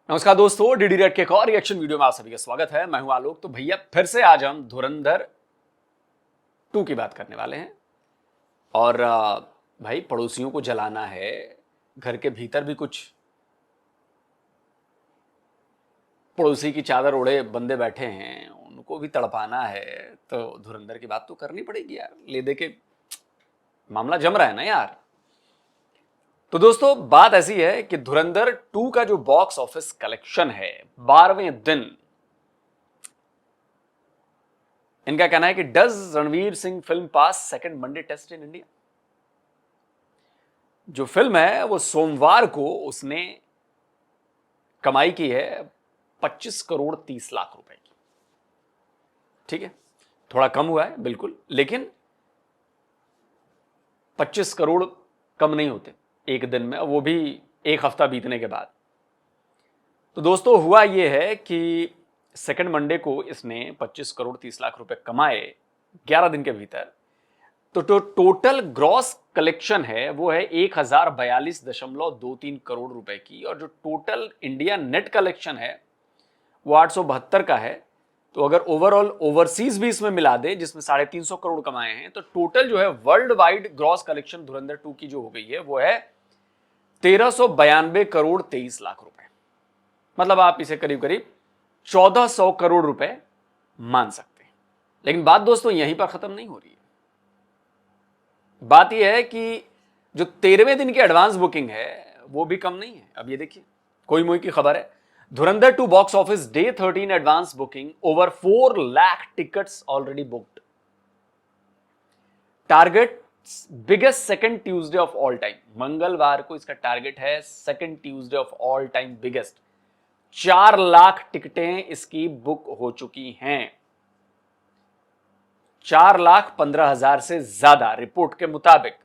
नमस्कार दोस्तों, DD red के एक और रिएक्शन वीडियो में आप सभी का स्वागत है। मैं हूं आलोक। तो भैया फिर से आज हम धुरंधर 2 की बात करने वाले हैं। और भाई पड़ोसियों को जलाना है, घर के भीतर भी कुछ पड़ोसी की चादर ओढ़े बंदे बैठे हैं, उनको भी तड़पाना है, तो धुरंधर की बात तो करनी पड़ेगी यार। ले दे के मामला जम रहा है ना यार। तो दोस्तों बात ऐसी है कि धुरंधर 2 का जो बॉक्स ऑफिस कलेक्शन है 12वें दिन, इनका कहना है कि does Ranveer Singh film pass second Monday test in India. जो फिल्म है वो सोमवार को उसने कमाई की है 25 करोड़ 30 लाख रुपए की। ठीक है, थोड़ा कम हुआ है बिल्कुल, लेकिन 25 करोड़ कम नहीं होते एक दिन में, वो भी एक हफ्ता बीतने के बाद। तो दोस्तों हुआ यह है कि सेकंड मंडे को इसने 25 करोड़ 30 लाख रुपए कमाए 11 दिन के भीतर। तो टोटल ग्रॉस कलेक्शन है वो है 1042.23 करोड़ रुपए की, और जो टोटल इंडिया नेट कलेक्शन है वो 872 का है। तो अगर ओवरऑल ओवरसीज भी इसमें मिला दे, जिसमें 350 करोड़ कमाए हैं, तो टोटल जो है वर्ल्ड वाइड ग्रॉस कलेक्शन धुरंधर 2 की जो हो गई है वो है 1392 करोड़ 23 लाख रुपए। मतलब आप इसे करीब करीब 1400 करोड़ रुपए मान सकते हैं। लेकिन बात दोस्तों यहीं पर खत्म नहीं हो रही है। बात यह है कि जो 13वें दिन की एडवांस बुकिंग है वो भी कम नहीं है। अब ये देखिए, कोई मोई की खबर है, Dhurandhar 2 box office day 13 advance booking over 4 lakh tickets already booked. Target biggest second Tuesday of all time. मंगलवार को इसका टारगेट है second Tuesday of all time biggest. 4 lakh टिकटें इसकी बुक हो चुकी हैं, 4,15,000 से ज्यादा रिपोर्ट के मुताबिक।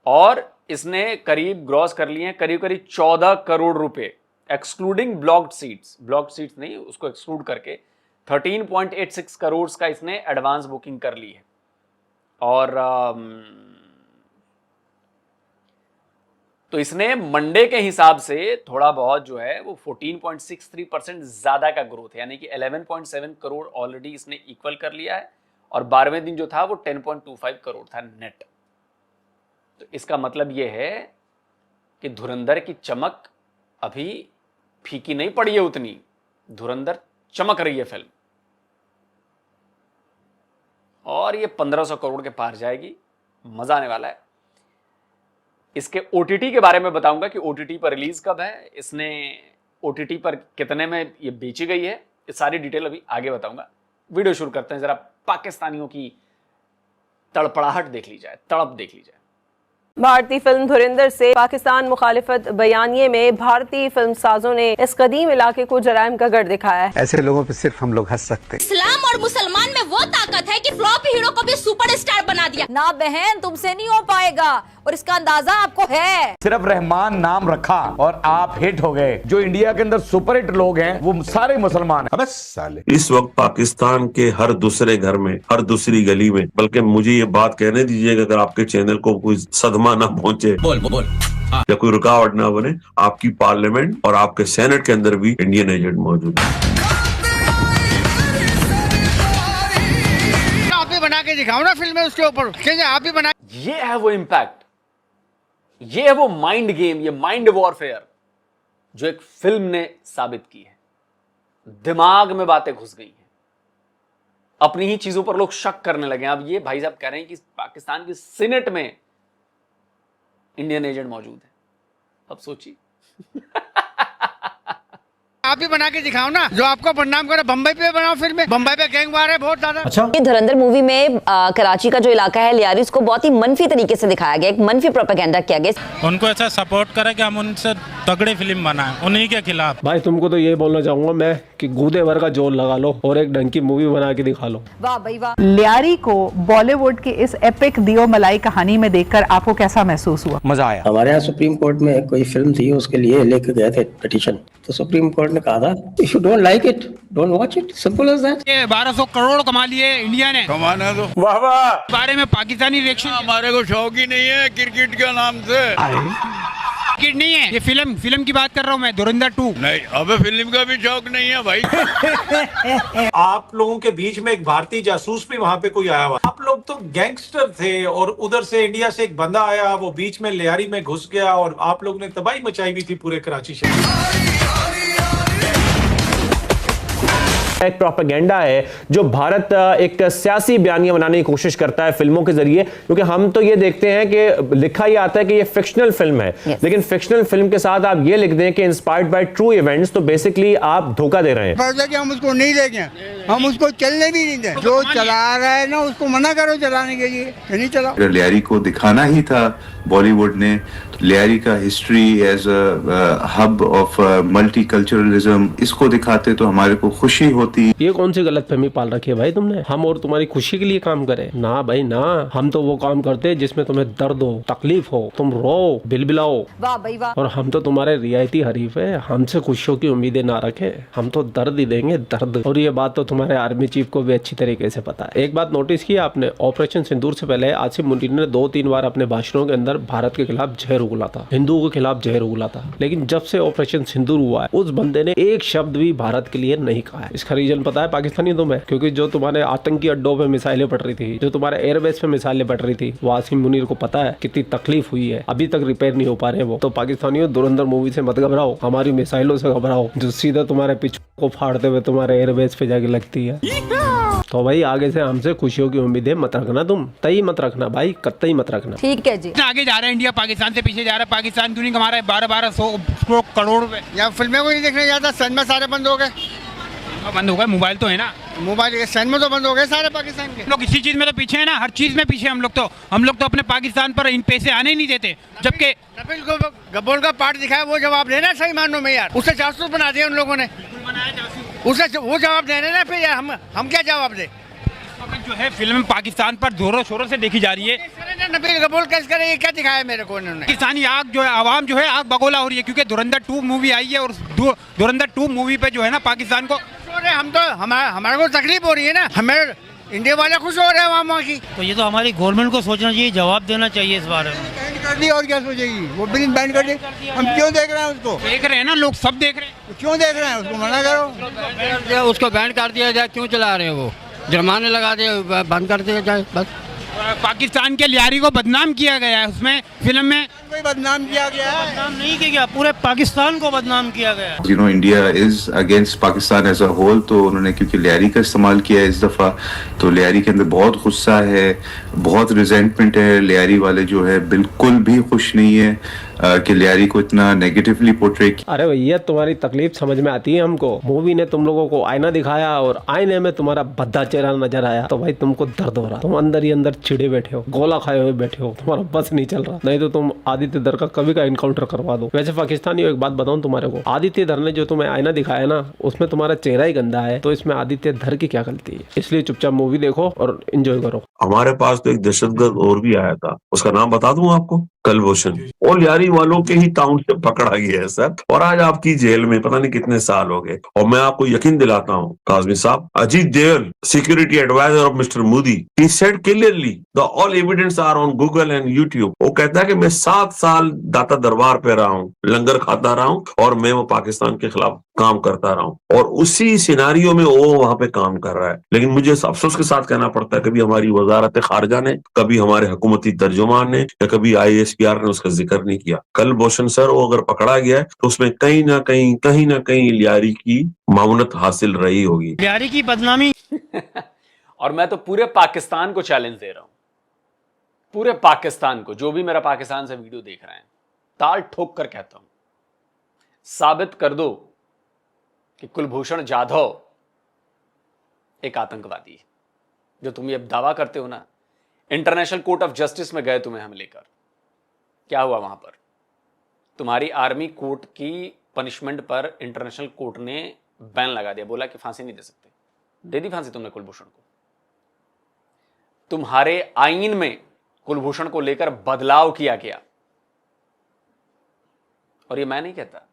और इसने करीब ग्रॉस कर लिए हैं करीब करीब 14 करोड़ रुपए, excluding blocked seats. Blocked seats नहीं, उसको एक्सक्लूड करके 13.86 करोड़ का इसने एडवांस बुकिंग कर ली है। और तो इसने मंडे के हिसाब से थोड़ा बहुत जो है वो 14.63% ज्यादा का ग्रोथ है, यानी कि 11.7 करोड़ ऑलरेडी इसने इक्वल कर लिया है। और 12वें दिन जो था वो 10.25 करोड़ था नेट। तो इसका मतलब यह है कि धुरंधर की चमक अभी फीकी नहीं पड़ी है उतनी, धुरंधर चमक रही है फिल्म, और ये 1500 करोड़ के पार जाएगी। मजा आने वाला है। इसके ओटीटी के बारे में बताऊंगा कि ओटीटी पर रिलीज कब है, इसने ओटीटी पर कितने में ये बेची गई है, ये सारी डिटेल अभी आगे बताऊंगा। वीडियो शुरू करते हैं, जरा पाकिस्तानियों की तड़पड़ाहट देख ली जाए, तड़प देख ली जाए। भारतीय फिल्म धुरंधर से पाकिस्तान मुखालिफत बयानिए में भारतीय फिल्म साजों ने इस कदीम इलाके को जराइम का गढ़ दिखाया है। ऐसे लोगों पे सिर्फ हम लोग हंस सकते हैं। इस्लाम और मुसलमान में वो ताकत है कि फ्लॉप हीरो को भी सुपरस्टार बना दिया। ना बहन, तुमसे नहीं हो पाएगा, और इसका अंदाजा आपको है। सिर्फ रहमान नाम रखा और आप हिट हो गए। जो इंडिया के अंदर सुपर हिट लोग हैं वो सारे मुसलमान हैं। साले इस वक्त पाकिस्तान के हर दूसरे घर में, हर दूसरी गली में, बल्कि मुझे ये बात कहने दीजिएगा, अगर आपके चैनल को कोई सदमा ना पहुंचे, बोल या कोई रुकावट ना बने, आपकी पार्लियामेंट और आपके सेनेट के अंदर भी इंडियन एजेंट मौजूद है। आप भी बना के दिखाओ ना फिल्म में, उसके ऊपर आप भी बना। ये है वो इंपैक्ट, ये है वो माइंड गेम, ये माइंड वॉरफेयर जो एक फिल्म ने साबित की है। दिमाग में बातें घुस गई हैं, अपनी ही चीजों पर लोग शक करने लगे। अब ये भाई साहब कह रहे हैं कि पाकिस्तान की सीनेट में इंडियन एजेंट मौजूद है। अब सोचिए। आप भी बना के दिखाओ ना, जो आपको बदनाम करे। बम्बई पे बनाओ फिल्म, बम्बई पे गैंग वार है बहुत ज्यादा। अच्छा, ये धुरंधर मूवी में कराची का जो इलाका है लियारी, उसको बहुत ही मनफी तरीके से दिखाया गया, एक मनफी प्रोपेगेंडा किया गया। उनको ऐसा सपोर्ट करें कि हम उनसे तगड़ी फिल्म बनाएं, उन्हीं के खिलाफ। भाई तुमको तो ये बोलना चाहूंगा मैं कि गूदे भर का जोर लगा लो और एक ढंग की मूवी बना के दिखा लो। वाह भाई वाह। लियारी को बॉलीवुड की इस एपिक दियो मलाई कहानी में देखकर आपको कैसा महसूस हुआ? मजा आया। हमारे यहाँ सुप्रीम कोर्ट में कोई फिल्म थी, उसके लिए लेके गए थे पिटीशन, तो सुप्रीम कोर्ट ने कहा था if you don't like it don't watch it, simple as that. ये 1200 करोड़ कमा लिए इंडिया ने। कमाना तो वाह वाह। बारे में पाकिस्तानी रिएक्शन, हमारे को शौक ही नहीं है क्रिकेट के नाम से। टिकट नहीं है, ये फिल्म की बात कर रहा हूँ मैं, धुरंधर 2। नहीं, अब फिल्म का भी शौक नहीं है भाई। आप लोगों के बीच में एक भारतीय जासूस भी वहाँ पे कोई आया हुआ, आप लोग तो गैंगस्टर थे और उधर से इंडिया से एक बंदा आया, वो बीच में लियारी में घुस गया और आप लोग ने तबाही मचाई हुई थी पूरे कराची शहर। एक प्रोपेगेंडा है जो भारत एक सियासी बयानियां बनाने की कोशिश करता है फिल्मों के जरिए, क्योंकि हम तो ये देखते हैं कि लिखा ही आता है कि ये फिक्शनल फिल्म है, लेकिन फिक्शनल फिल्म के साथ आप ये लिख दें कि इंस्पायर्ड बाय ट्रू इवेंट्स, तो बेसिकली आप धोखा दे रहे हैं। कि हम उसको नहीं देंगे, हम उसको चलने भी नहीं दें। जो चला रहा है ना उसको मना करो चलाने के लिए, नहीं चलाओ। लियारी को दिखाना ही था बॉलीवुड ने, लियारी का history as a hub of multiculturalism, इसको दिखाते तो हमारे को खुशी होती। ये कौन सी गलतफहमी पाल रखी है भाई तुमने, हम और तुम्हारी खुशी के लिए काम करें? ना भाई ना, हम तो वो काम करते हैं जिसमें तुम्हें दर्द हो, तकलीफ हो, तुम रो बिलबिलाओ। वाह भाई वाह। और हम तो तुम्हारे रियायती हरीफ है, हमसे खुशियों की उम्मीदें ना रखे, हम तो दर्द ही देंगे, दर्द। और ये बात तो तुम्हारे आर्मी चीफ को भी अच्छी तरीके से पता है। एक बात नोटिस की आपने, ऑपरेशन सिंदूर से पहले आसिम मुनीर ने 2-3 बार अपने भाषणों के अंदर भारत के खिलाफ जहर उगला था, हिंदुओं के खिलाफ जहर उगला था, लेकिन जब से ऑपरेशन सिंदूर हुआ है उस बंदे ने एक शब्द भी भारत के लिए नहीं कहा है। इसका रीजन पता है? पाकिस्तानी तुम्हें, क्योंकि जो तुम्हारे आतंकी अड्डों पे मिसाइलें पड़ रही थी, जो तुम्हारे एयरबेस पे मिसाइलें पड़ रही थी, वो आसिम मुनीर को पता है कितनी तकलीफ हुई है, अभी तक रिपेयर नहीं हो पा रहे वो। तो पाकिस्तानियों, धुरंधर मूवी से मत घबराओ, हमारी मिसाइलों से घबराओ जो सीधा तुम्हारे पिछू को फाड़ते हुए तुम्हारे एयरबेस पे जाके लगती है। तो भाई आगे से हमसे खुशियों की उम्मीदें मत रखना, तुम तई मत रखना भाई, कतई मत रखना। ठीक है जी। आगे जा रहा है इंडिया, पाकिस्तान से पीछे जा रहा है। पाकिस्तान क्यों नहीं कमा रहा है 1200 करोड़ रुपए? या फिल्में को नहीं देखने जाता, सिनेमा सारे बंद हो गए। बंद हो गए, मोबाइल तो है ना, मोबाइल के सिनेमा तो बंद हो गए सारे पाकिस्तान के। लोग इसी चीज में तो पीछे है ना, हर चीज में पीछे। हम लोग तो अपने पाकिस्तान पर इन पैसे आने ही नहीं देते। जबकि नबील को गब्बर का पार्ट दिखाया, वो जवाब देना सही मानों में यार, उसे जासूस बना दिया उन लोगों ने, उसे वो जवाब देने ना, फिर यार हम क्या जवाब दे? जो है फिल्म पाकिस्तान पर जोरों शोरों से देखी जा रही है। नबील कबूल कैसे करे, ये क्या दिखाया मेरे को उन्होंने? पाकिस्तानी आग जो है, आवाम जो है आग बगोला हो रही है, क्योंकि धुरंधर 2 मूवी आई है और धुरंधर 2 मूवी पे जो है ना पाकिस्तान को हम तो हमारे को तकलीफ हो रही है ना, हमें इंडिया वाले खुश हो रहे हैं वहाँ की। तो ये तो हमारी गवर्नमेंट को सोचना चाहिए, जवाब देना चाहिए इस बारे में। बैन कर दी और क्या सोचेगी, वो फिल्म बैन कर दी। हम क्यों देख रहे हैं उसको? देख रहे हैं ना लोग, सब देख रहे हैं। क्यों देख रहे हैं उसको? मना करो, उसको बैन कर दिया जाए। क्यों चला रहे हैं वो? जुर्माने लगा दे, बंद कर दिया जाए बस। पाकिस्तान के लियारी को बदनाम किया गया है उसमें फिल्म में, कोई बदनाम किया गया है? बदनाम नहीं किया गया, पूरे पाकिस्तान को बदनाम किया गया। You know India is against Pakistan as a whole, तो उन्होंने क्योंकि लियारी का इस्तेमाल किया है इस दफा, तो लियारी के अंदर बहुत गुस्सा है, बहुत रिजेंटमेंट है। लियारी वाले जो है बिल्कुल भी खुश नहीं है कि लियारी को इतना नेगेटिवली पोर्ट्रे किया। अरे भैया तुम्हारी तकलीफ समझ में आती है हमको। मूवी ने तुम लोगों को आईना दिखाया और आईने में तुम्हारा भद्दा चेहरा नजर आया, तो भाई तुमको दर्द हो रहा, तुम अंदर ही अंदर चिड़े बैठे हो, गोला खाए हुए बैठे हो, तुम्हारा बस नहीं चल रहा। नहीं तो तुम आदित्य धर का कभी का इनकाउंटर करवा दो। वैसे पाकिस्तानी एक बात बताऊं तुम्हारे को, आदित्य धर ने जो तुम्हें आईना दिखाया ना, उसमें तुम्हारा चेहरा ही गंदा है, तो इसमें आदित्य धर की क्या गलती है? इसलिए चुपचाप मूवी देखो और एंजॉय करो। हमारे पास तो एक दहशतगर्द और भी आया था, उसका नाम बता दूं आपको, कुलभूषण। वो लियारी वालों के ही टाउन से पकड़ा गया है सर, और आज आपकी जेल में पता नहीं कितने साल हो गए। और मैं आपको यकीन दिलाता हूँ काजमी साहब, Ajit Doval, security adviser of mister Modi, he said clearly the all evidence are on Google and YouTube. वो कहता है कि मैं 7 साल दाता दरबार पे रहा हूँ, लंगर खाता रहा हूँ, और मैं वो पाकिस्तान के खिलाफ काम करता रहा हूँ, और उसी सिनारियो में वो वहां पे काम कर रहा है। लेकिन मुझे अफसोस के साथ कहना पड़ता है, कभी हमारी वजारत खारजा ने, कभी हमारे हुकूमती तर्जुमान ने, या कभी IASPR ने उसका जिक्र नहीं किया। कुलभूषण सर वो अगर पकड़ा गया है तो उसमें कहीं ना कहीं लियारी की मामूनत हासिल रही होगी, लियारी की बदनामी। और मैं तो पूरे पाकिस्तान को चैलेंज दे रहा हूं, पूरे पाकिस्तान को, जो भी मेरा पाकिस्तान से वीडियो देख रहे हैं, ताल ठोक कर कहता हूं, साबित कर दो कि कुलभूषण जाधव एक आतंकवादी है। जो तुम ये दावा करते हो ना, इंटरनेशनल कोर्ट ऑफ जस्टिस में गए तुम्हें हम लेकर, क्या हुआ वहां पर? तुम्हारी आर्मी कोर्ट की पनिशमेंट पर इंटरनेशनल कोर्ट ने बैन लगा दिया, बोला कि फांसी नहीं दे सकते। दे दी फांसी तुमने कुलभूषण को। तुम्हारे आईन में कुलभूषण को लेकर बदलाव किया गया, और ये मैं नहीं कहता,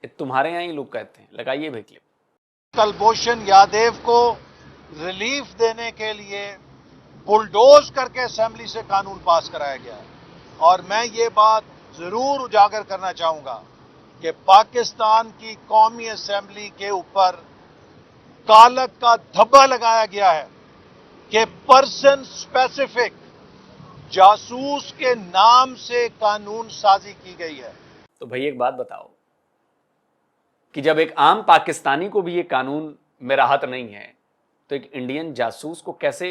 ये तुम्हारे यहां ही लोग कहते हैं। लगाइए भाई क्लिप। कुलभूषण यादव को रिलीफ देने के लिए बुलडोज करके असेंबली से कानून पास कराया गया है, और मैं ये बात जरूर उजागर करना चाहूंगा कि पाकिस्तान की कौमी असेंबली के ऊपर कालक का धब्बा लगाया गया है कि पर्सन स्पेसिफिक जासूस के नाम से कानून साजी की गई है। तो भाई एक बात बताओ कि जब एक आम पाकिस्तानी को भी ये कानून में राहत नहीं है तो एक इंडियन जासूस को कैसे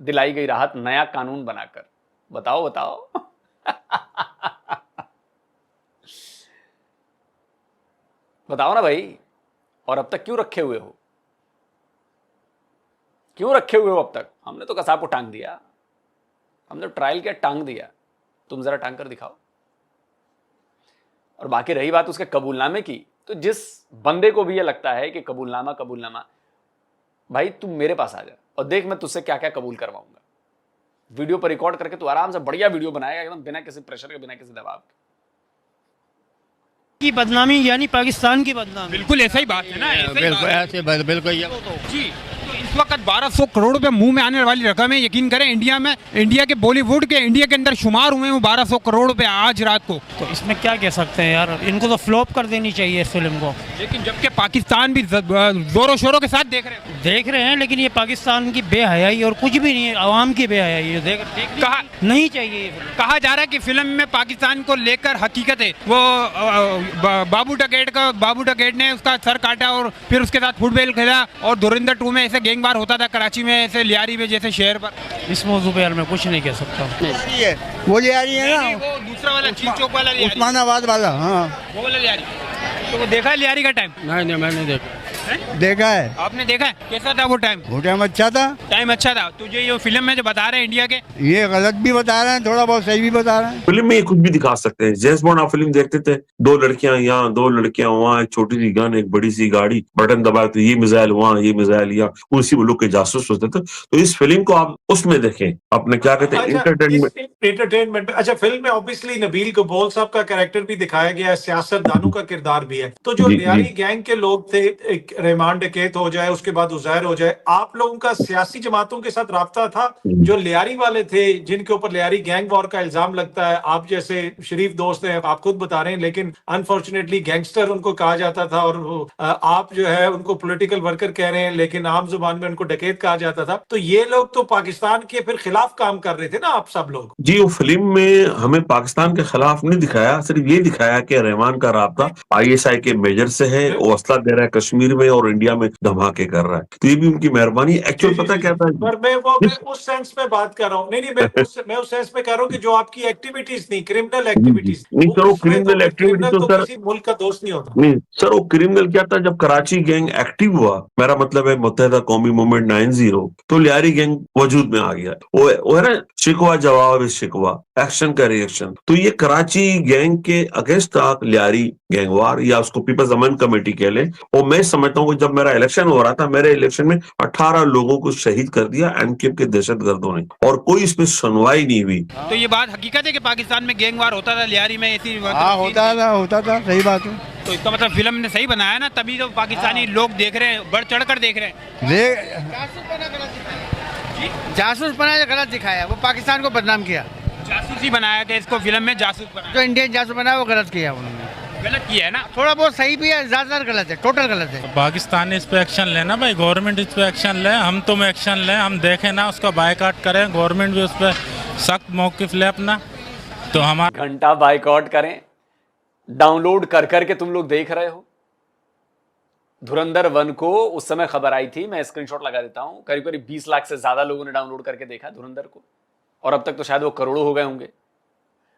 दिलाई गई राहत नया कानून बनाकर? बताओ बताओ। बताओ ना भाई। और अब तक क्यों रखे हुए हो? क्यों रखे हुए हो अब तक? हमने तो कसाब को टांग दिया, हमने तो ट्रायल किया, टांग दिया, तुम जरा टांग कर दिखाओ। और बाकी रही बात उसके कबूलनामे की, तो जिस बंदे को भी ये लगता है कि कबूलनामा, भाई तुम मेरे पास आ जा और देख मैं तुझसे क्या क्या कबूल करवाऊंगा। वीडियो पर रिकॉर्ड करके तू आराम से बढ़िया वीडियो बनाएगा, एकदम बिना किसी प्रेशर के, बिना किसी दबाव की बदनामी, यानी पाकिस्तान की बदनामी। बिल्कुल ऐसा ही बात है ना, बिल्कुल जी। तो इस वक्त 1200 करोड़ रुपए मुंह में आने वाली रकम है। यकीन करें इंडिया के बॉलीवुड के इंडिया के अंदर शुमार हुए हैं 1200 करोड़ रुपए आज रात को। तो इसमें क्या कह सकते हैं यार, इनको तो फ्लॉप कर देनी चाहिए इस फिल्म को। लेकिन जबकि पाकिस्तान भी जोरों शोरों के साथ देख रहे हैं, लेकिन ये पाकिस्तान की बेहयाई और कुछ भी नहीं है, आवाम की बेहयाई कहा नहीं चाहिए। कहा जा रहा है कि फिल्म में पाकिस्तान को लेकर हकीकत है। वो बाबू डकैत ने उसका सर काटा और फिर उसके साथ फुटबॉल खेला, और धुरंधर 2 में ऐसे गैंगवार होता था कराची में, ऐसे लियारी में जैसे शहर पर। इस मौजू पे यार मैं कुछ नहीं कह सकता। वो लियारी है ना, वो दूसरा वाला चील चौक वाला लियारी, उस्मानाबाद वाला। हाँ वो वाला लियारी। तो वो देखा है लियारी का टाइम? नहीं मैंने देखा है। आपने देखा है? कैसा था वो टाइम? वो टाइम अच्छा था। टाइम अच्छा था। तुझे ये फिल्म में जो बता रहे हैं इंडिया के, ये गलत भी बता रहे हैं, थोड़ा बहुत सही भी बता रहे हैं। फिल्म में ये कुछ भी दिखा सकते हैं। जेम्स बॉन्ड आप फिल्म देखते थे, 2 लड़कियां यहाँ, 2 लड़कियां वहाँ, एक छोटी सी गन, एक बड़ी सी गाड़ी, बटन दबाए तो ये मिसाइल वहाँ, ये मिसाइल यहाँ, उसी मुल्क के जासूस होते थे। तो इस फिल्म को आप उसमें देखें, अपने क्या कहते हैं, एंटरटेनमेंट। अच्छा, फिल्म में ऑब्वियसली नबील कबूल साहब का कैरेक्टर भी दिखाया गया है, सियासतदानों का किरदार भी है। तो जो लियारी गैंग के लोग थे, एक रहमान डकैत हो जाए, उसके बाद उजैर हो जाए, आप लोगों का सियासी जमातों के साथ राब्ता था? जो लियारी वाले थे, जिनके ऊपर लियारी गैंग वॉर का इल्जाम लगता है, आप जैसे शरीफ दोस्त हैं, आप खुद बता रहे हैं, लेकिन अनफॉर्चुनेटली गैंगस्टर उनको कहा जाता था, और आप जो है उनको पॉलिटिकल वर्कर कह रहे हैं, लेकिन आम जुबान में उनको डकैत कहा जाता था। तो ये लोग तो पाकिस्तान के फिर खिलाफ काम कर रहे थे ना, आप सब लोग। जी, वो फिल्म में हमें पाकिस्तान के खिलाफ नहीं दिखाया, सिर्फ ये दिखाया कि रहमान का राब्ता ISI के मेजर से है, वो असला दे रहा है कश्मीर में और इंडिया में धमाके कर रहा है। तो ये भी उनकी मेहरबानी। एक्चुअल पता क्या था, पर मैं उस सेंस में बात कर रहा हूँ। नहीं मैं उस सेंस में कह रहा हूँ कि जो आपकी एक्टिविटीज थी, क्रिमिनल एक्टिविटीज, नहीं सर, वो क्रिमिनल एक्टिविटी तो सर किसी मुल्क का दोस्त नहीं होता। नहीं सर, वो क्रिमिनल क्या था, जब कराची गैंग एक्टिव हुआ, मेरा मतलब है मुत्तहिदा कौमी मूवमेंट 90, तो लियारी गैंग वजूद में आ गया। वो है ना, शिकवा जवाब शिकवा, एक्शन का रिएक्शन। तो ये कराची गैंग के अगेंस्ट था लियारी गैंगवार, या उसको पीपल्स अमेंड कमेटी कह ले। और मैं समझता हूँ कि जब मेरा इलेक्शन हो रहा था, मेरे इलेक्शन में 18 लोगों को शहीद कर दिया एनकेएफ के दहशतगर्दों ने, और कोई इसमें सुनवाई नहीं हुई। तो ये बात हकीकत है कि पाकिस्तान में गैंगवार होता था, लियारी में ऐसी? होता था, सही बात है। तो इसका मतलब फिल्म ने सही बनाया ना, तभी तो पाकिस्तानी लोग देख रहे हैं, बढ़ चढ़ कर देख रहे हैं। जासूस बनाया गलत दिखाया, वो पाकिस्तान को बदनाम किया। जासूसी बनाया कि इसको फिल्म में जासूस बनाया, जो इंडियन जासूस बनाया वो गलत किया उन्होंने। गलत किया है ना, थोड़ा बहुत सही भी है, ज्यादातर गलत है, टोटल गलत है। पाकिस्तान इस पे एक्शन लेना भाई, गवर्नमेंट इस पे एक्शन ले, हम तुम एक्शन ले, हम देखें ना, उसका बायकॉट करें, गवर्नमेंट भी उस पर सख्त मौकिफ ले अपना। तो हमारा घंटा बायकॉट करें, डाउनलोड कर करके तुम लोग देख रहे हो। धुरंधर 1 को उस समय खबर आई थी, मैं स्क्रीनशॉट लगा देता हूं, करीब करीब 20 लाख से ज्यादा लोगों ने डाउनलोड करके देखा धुरंधर को, और अब तक तो शायद वो करोड़ों हो गए होंगे।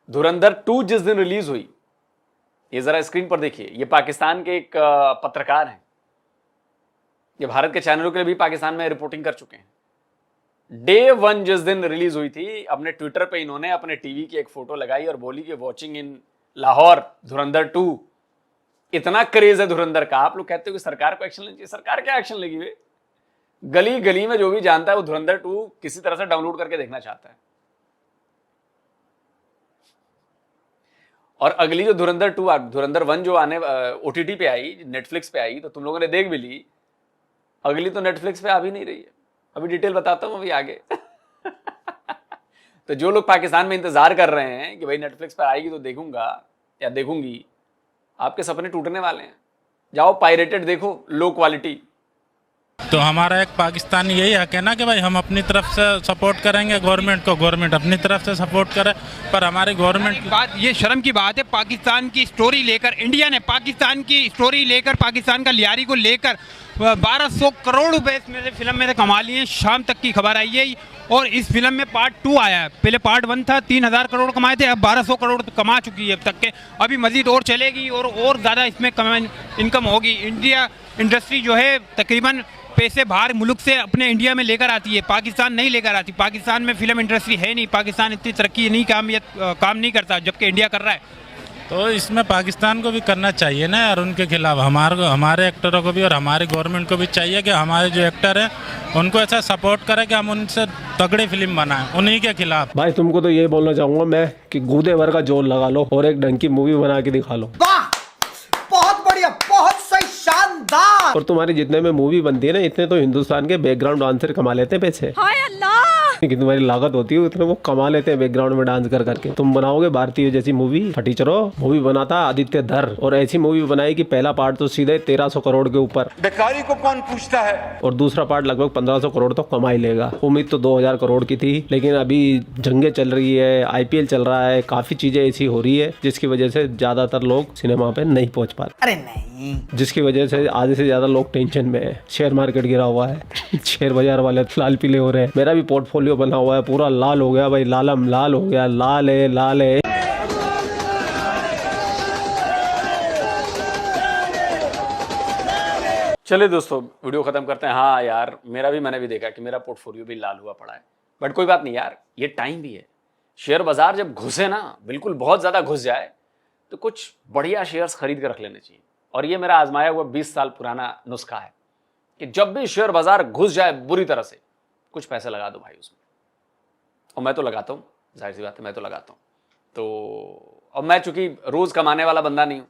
धुरंधर 2 जिस दिन रिलीज हुई, ये जरा स्क्रीन पर देखिए, ये पाकिस्तान के एक पत्रकार हैं, ये भारत के चैनलों के लिए भी पाकिस्तान में रिपोर्टिंग कर चुके हैं। Day 1 जिस दिन रिलीज हुई थी, अपने ट्विटर पे इन्होंने अपने टीवी की एक फोटो लगाई और बोली कि वॉचिंग इन लाहौर धुरंधर 2। इतना क्रेज है धुरंधर का। आप लोग कहते हो कि सरकार को एक्शन लेना चाहिए, सरकार क्या एक्शन लेगी वे? गली गली में जो भी जानता है वो धुरंधर 2 किसी तरह से डाउनलोड करके देखना चाहता है। और अगली जो धुरंधर 2, धुरंधर 1 जो आने OTT पे आई, नेटफ्लिक्स पे आई, तो तुम लोगों ने देख भी ली। अगली तो नेटफ्लिक्स पे आ भी नहीं रही है, अभी डिटेल बताता हूं अभी आगे। तो जो लोग पाकिस्तान में इंतजार कर रहे हैं कि भाई नेटफ्लिक्स पर आएगी तो देखूंगा, या देखूंगी, आपके सपने टूटने वाले हैं। जाओ पायरेटेड देखो, लो क्वालिटी। तो हमारा एक पाकिस्तानी यही हक है ना कि भाई हम अपनी तरफ से सपोर्ट करेंगे गवर्नमेंट को, गवर्नमेंट अपनी तरफ से सपोर्ट करे, पर हमारी गवर्नमेंट बात ये शर्म की बात है, पाकिस्तान की स्टोरी लेकर, इंडिया ने पाकिस्तान की स्टोरी लेकर, पाकिस्तान का लियारी को लेकर 1200 करोड़ रुपए इसमें से फिल्म में से कमा लिए। शाम तक की खबर आई है और इस फिल्म में पार्ट 2 आया है। पहले पार्ट 1 था, 3000 करोड़ कमाए थे, अब 1200 करोड़ कमा चुकी है अब तक के। अभी मजीद और चलेगी और ज़्यादा इसमें इनकम होगी। इंडिया इंडस्ट्री जो है तकरीबन पैसे बाहर मुल्क से अपने इंडिया में लेकर आती है, पाकिस्तान नहीं लेकर आती। पाकिस्तान में फिल्म इंडस्ट्री है नहीं, पाकिस्तान इतनी तरक्की नहीं काम नहीं करता जबकि इंडिया कर रहा है। तो इसमें पाकिस्तान को भी करना चाहिए ना यार, उनके खिलाफ हमारे एक्टरों को भी और हमारी गवर्नमेंट को भी चाहिए कि हमारे जो एक्टर हैं उनको ऐसा सपोर्ट करें कि हम उनसे तगड़ी फिल्म बनाएं, उन्हीं के खिलाफ। भाई तुमको तो ये बोलना चाहूंगा मैं कि गूदे भर का जोर लगा लो और एक ढंग की मूवी बना के दिखा लो। बहुत बढ़िया, बहुत सही, शानदार। और तुम्हारी जितने में मूवी बनती है ना, इतने तो हिंदुस्तान के बैकग्राउंड डांसर कमा लेते हैं पैसे। हाय अल्लाह, कि तुम्हारी लागत होती है उतने वो कमा लेते हैं बैकग्राउंड में डांस कर करके। तुम बनाओगे भारतीय जैसी मूवी, फटी चलो। मूवी बनाता आदित्य धर और ऐसी मूवी बनाई कि पहला पार्ट तो सीधे 1300 करोड़ के ऊपर, बेकारी को कौन पूछता है, और दूसरा पार्ट लगभग 1500 करोड़ तो कमा ही लेगा। उम्मीद तो 2000 करोड़ की थी, लेकिन अभी जंगे चल रही है, IPL चल रहा है, काफी चीजें ऐसी हो रही है जिसकी वजह से ज्यादातर लोग सिनेमा पे नहीं पहुंच पा रहे। अरे नहीं, जिसकी वजह से आधे से ज्यादा लोग टेंशन में है। शेयर मार्केट गिरा हुआ है, शेयर बाजार वाले लाल पीले हो रहे हैं। मेरा भी पोर्टफोलियो बना हुआ है, पूरा लाल हो गया भाई, लालम लाल हो गया, लाल है लाल है। चलिए दोस्तों, वीडियो खत्म करते हैं। हाँ यार, मैंने भी देखा कि मेरा पोर्टफोलियो भी लाल हुआ पड़ा है, बट कोई बात नहीं यार, ये टाइम भी है। शेयर बाजार जब घुसे ना, बिल्कुल बहुत ज्यादा घुस जाए, तो कुछ बढ़िया शेयर्स खरीद कर रख लेने चाहिए। और ये मेरा आजमाया हुआ 20 साल पुराना नुस्खा है कि जब भी शेयर बाजार घुस जाए बुरी तरह से, कुछ पैसे लगा दो भाई उसमें। और मैं तो लगाता हूँ, जाहिर सी बात है, मैं तो लगाता हूँ। तो अब मैं चूंकि रोज कमाने वाला बंदा नहीं हूँ,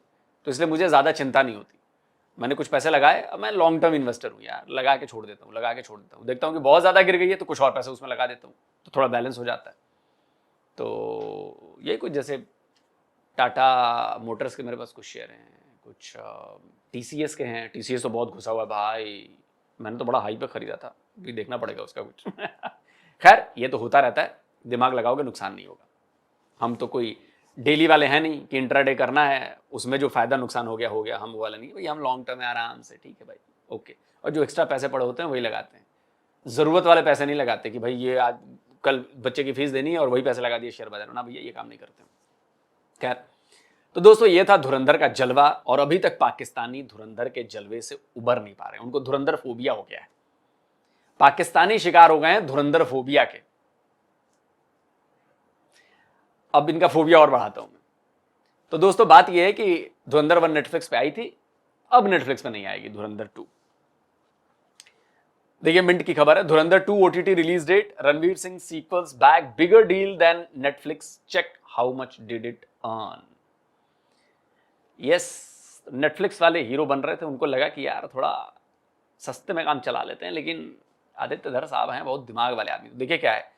तो इसलिए मुझे ज्यादा चिंता नहीं होती। मैंने कुछ पैसे लगाए, अब मैं लॉन्ग टर्म इन्वेस्टर हूँ यार, लगा के छोड़ देता हूँ, देखता हूँ कि बहुत ज्यादा गिर गई है तो कुछ और पैसे उसमें लगा देता हूँ, तो थोड़ा बैलेंस हो जाता है। तो ये कुछ जैसे टाटा मोटर्स के मेरे पास कुछ शेयर हैं, कुछ TCS के हैं। TCS तो बहुत घुसा हुआ है भाई, मैंने तो बड़ा हाई पे खरीदा था, भी देखना पड़ेगा उसका कुछ। खैर, ये तो होता रहता है, दिमाग लगाओगे नुकसान नहीं होगा। हम तो कोई डेली वाले हैं नहीं कि इंट्राडे करना है, उसमें जो फायदा नुकसान हो गया, हम वो वाला नहीं भाई। हम लॉन्ग टर्म में आराम से, ठीक है भाई, ओके। और जो एक्स्ट्रा पैसे पड़े होते हैं वही लगाते हैं, ज़रूरत वाले पैसे नहीं लगाते कि भाई ये आज कल बच्चे की फीस देनी है और वही पैसे लगा दिए शेयर बाजार में। ना भैया, ये काम नहीं करते। खैर, तो दोस्तों ये था धुरंधर का जलवा, और अभी तक पाकिस्तानी धुरंधर के जलवे से उबर नहीं पा रहे। उनको धुरंधर फोबिया हो गया है, पाकिस्तानी शिकार हो गए हैं धुरंधर फोबिया के। अब इनका फोबिया और बढ़ाता हूं मैं। तो दोस्तों बात यह है कि धुरंधर 1 नेटफ्लिक्स पे आई थी, अब नेटफ्लिक्स पे नहीं आएगी धुरंधर 2। देखिए मिंट की खबर है, Dhurandhar 2 OTT release date, Ranveer Singh sequels back, bigger deal than Netflix, check how much did it earn. Yes, Netflix वाले हीरो बन रहे थे, उनको लगा कि यार थोड़ा सस्ते में काम चला लेते हैं, लेकिन आदित्य धर साहब हैं बहुत दिमाग वाले आदमी। देखिए क्या है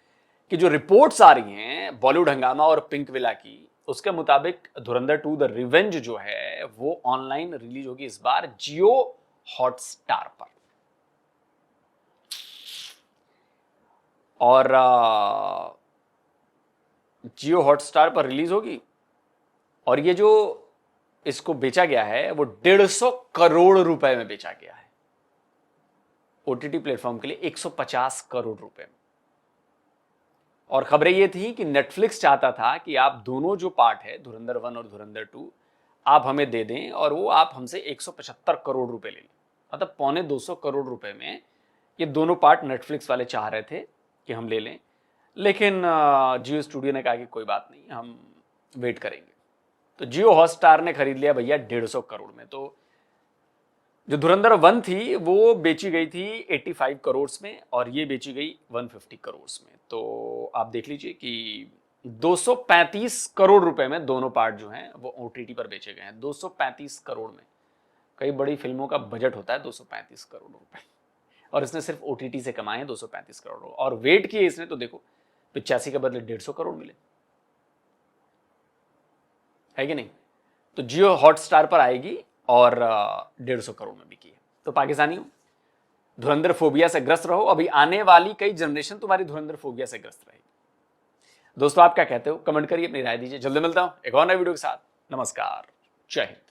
कि जो रिपोर्ट्स आ रही हैं बॉलीवुड हंगामा और पिंक विला की, उसके मुताबिक धुरंधर 2 द रिवेंज जो है वो ऑनलाइन रिलीज होगी इस बार जियो हॉटस्टार पर। और जियो हॉटस्टार पर रिलीज होगी, और ये जो इसको बेचा गया है वो 150 करोड़ रुपए में बेचा गया है। OTT प्लेटफॉर्म के लिए 150 करोड़ रुपए में। और खबरें ये थी कि नेटफ्लिक्स चाहता था कि आप दोनों जो पार्ट है धुरंधर 1 और धुरंधर 2 आप हमें दे दें, और वो आप हमसे 175 करोड़ रुपए ले लें, मतलब 125 करोड़ रुपए में ये दोनों पार्ट नेटफ्लिक्स वाले चाह रहे थे कि हम ले लें। लेकिन जियो स्टूडियो ने कहा कि कोई बात नहीं, हम वेट करेंगे। तो जियो हॉटस्टार ने खरीद लिया भैया 150 करोड़ में। तो जो धुरंधर 1 थी वो बेची गई थी 85 करोड़ में, और ये बेची गई 150 करोड़ में। तो आप देख लीजिए कि 235 करोड़ रुपए में दोनों पार्ट जो हैं वो OTT पर बेचे गए हैं। 235 करोड़ में, कई बड़ी फिल्मों का बजट होता है 235 करोड़ रुपए, और इसने सिर्फ OTT से कमाए हैं 235 करोड़। और वेट किए इसने तो देखो 85 के बदले 150 करोड़ मिले, है कि नहीं। तो जियो हॉटस्टार पर आएगी और 150 करोड़ में बिकी है। तो पाकिस्तानियों, धुरंधर फोबिया से ग्रस्त रहो। अभी आने वाली कई जनरेशन तुम्हारी धुरंधर फोबिया से ग्रस्त रहेगी। दोस्तों, आप क्या कहते हो? कमेंट करिए, अपनी राय दीजिए। जल्दी मिलता हूं एक और नए वीडियो के साथ। नमस्कार, जय हिंद।